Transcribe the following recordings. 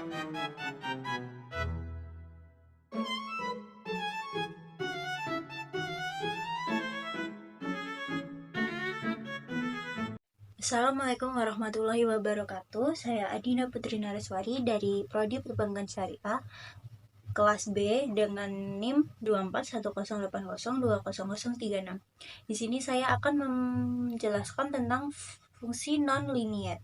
Assalamualaikum warahmatullahi wabarakatuh. Saya Adina Putri Nareswari dari Prodi Perbankan Syariah kelas B dengan NIM 24108020036. Di sini saya akan menjelaskan tentang fungsi non-linier.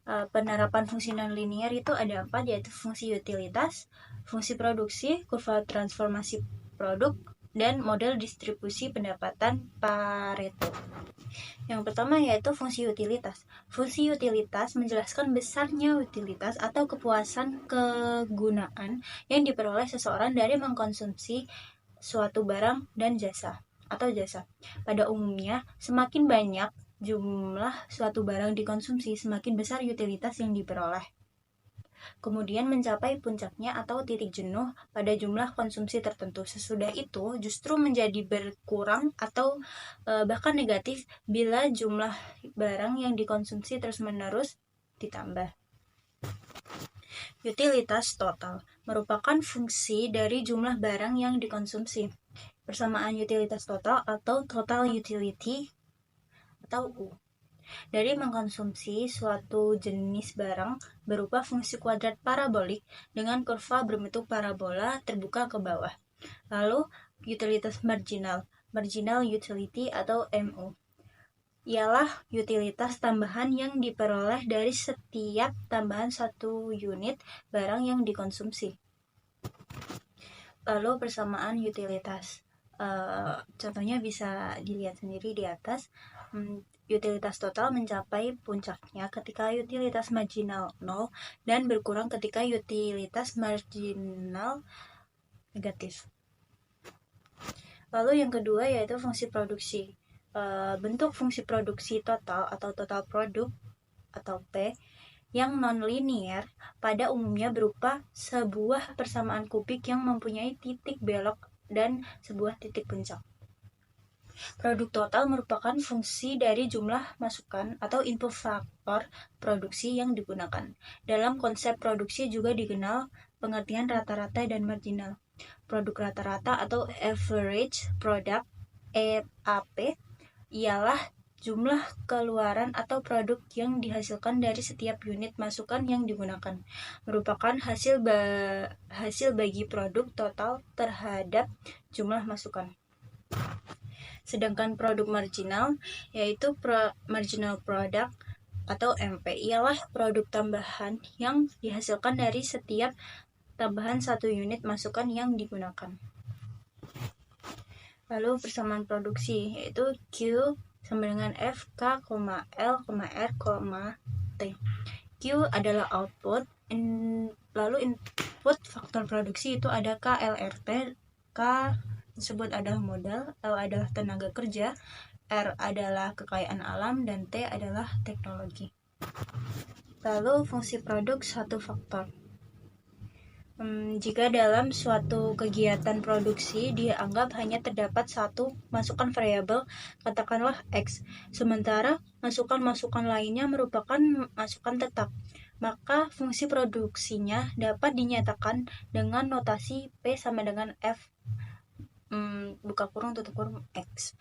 Penerapan fungsi non-linier itu ada 4, yaitu fungsi utilitas, fungsi produksi, kurva transformasi produk, dan model distribusi pendapatan Pareto. Yang pertama yaitu fungsi utilitas. Fungsi utilitas menjelaskan besarnya utilitas atau kepuasan kegunaan yang diperoleh seseorang dari mengkonsumsi suatu barang dan jasa atau jasa. Pada umumnya, semakin banyak jumlah suatu barang dikonsumsi, semakin besar utilitas yang diperoleh. Kemudian mencapai puncaknya atau titik jenuh pada jumlah konsumsi tertentu. Sesudah itu justru menjadi berkurang atau bahkan negatif bila jumlah barang yang dikonsumsi terus-menerus ditambah. Utilitas total merupakan fungsi dari jumlah barang yang dikonsumsi. Persamaan utilitas total atau total utility atau U dari mengkonsumsi suatu jenis barang berupa fungsi kuadrat parabolik dengan kurva berbentuk parabola terbuka ke bawah. Lalu utilitas marginal utility atau MU ialah utilitas tambahan yang diperoleh dari setiap tambahan satu unit barang yang dikonsumsi. Lalu persamaan utilitas, contohnya bisa dilihat sendiri di atas. Utilitas total mencapai puncaknya ketika utilitas marginal 0 dan berkurang ketika utilitas marginal negatif. Lalu yang kedua yaitu fungsi produksi. Bentuk fungsi produksi total atau total produk atau P yang non-linier pada umumnya berupa sebuah persamaan kubik yang mempunyai titik belok dan sebuah titik puncak. Produk total merupakan fungsi dari jumlah masukan atau input faktor produksi yang digunakan. Dalam konsep produksi juga dikenal pengertian rata-rata dan marginal. Produk rata-rata atau average product (EAP) ialah jumlah keluaran atau produk yang dihasilkan dari setiap unit masukan yang digunakan, merupakan hasil bagi produk total terhadap jumlah masukan. Sedangkan produk marginal yaitu marginal product atau MP ialah produk tambahan yang dihasilkan dari setiap tambahan satu unit masukan yang digunakan. Lalu persamaan produksi yaitu Q sama dengan F, K, L, R, T. Q adalah output, lalu input faktor produksi itu ada K, L, R, T. K tersebut adalah modal, L adalah tenaga kerja, R adalah kekayaan alam, dan T adalah teknologi. Lalu fungsi produk satu faktor. Jika dalam suatu kegiatan produksi dianggap hanya terdapat satu masukan variabel, katakanlah X, sementara masukan-masukan lainnya merupakan masukan tetap, maka fungsi produksinya dapat dinyatakan dengan notasi P sama dengan F buka kurung tutup kurung X.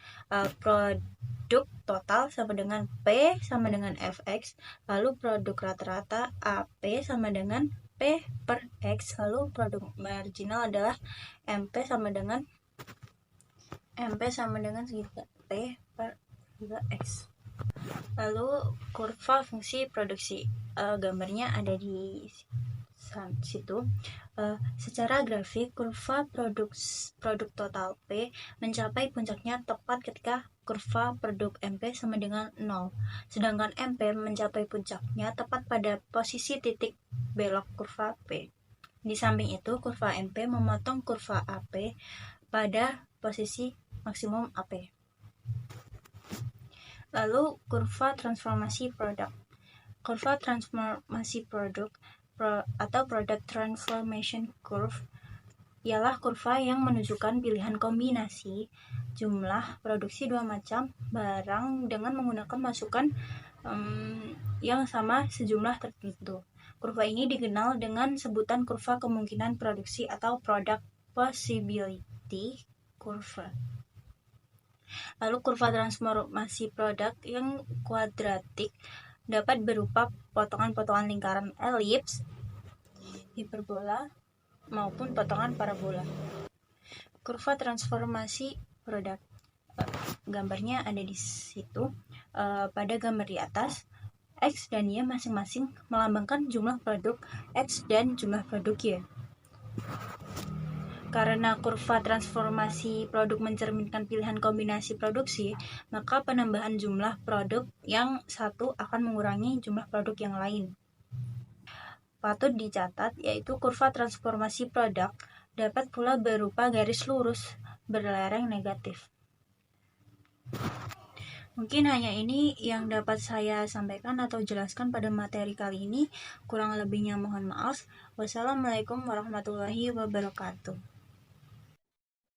Produk total sama dengan P sama dengan Fx, lalu produk rata-rata AP sama dengan P per X, lalu produk marginal adalah MP sama dengan segitiga P per segitiga X. Lalu kurva fungsi produksi, gambarnya ada di situ. Secara grafik, kurva produk total P mencapai puncaknya tepat ketika kurva produk MP sama dengan 0. Sedangkan MP mencapai puncaknya tepat pada posisi titik belok kurva P. Di samping itu, kurva MP memotong kurva AP pada posisi maksimum AP. Lalu kurva transformasi produk. Kurva transformasi produk atau product transformation curve ialah kurva yang menunjukkan pilihan kombinasi jumlah produksi dua macam barang dengan menggunakan masukan yang sama sejumlah tertentu. Kurva ini dikenal dengan sebutan kurva kemungkinan produksi atau product possibility curve. Lalu kurva transformasi produk yang kuadratik dapat berupa potongan-potongan lingkaran elips, hiperbola, maupun potongan parabola. Kurva transformasi produk, gambarnya ada di situ. Pada gambar di atas, X dan Y masing-masing melambangkan jumlah produk X dan jumlah produk Y. Karena kurva transformasi produk mencerminkan pilihan kombinasi produksi, maka penambahan jumlah produk yang satu akan mengurangi jumlah produk yang lain. Patut dicatat yaitu kurva transformasi produk dapat pula berupa garis lurus berlereng negatif. Mungkin hanya ini yang dapat saya sampaikan atau jelaskan pada materi kali ini. Kurang lebihnya mohon maaf. Wassalamualaikum warahmatullahi wabarakatuh.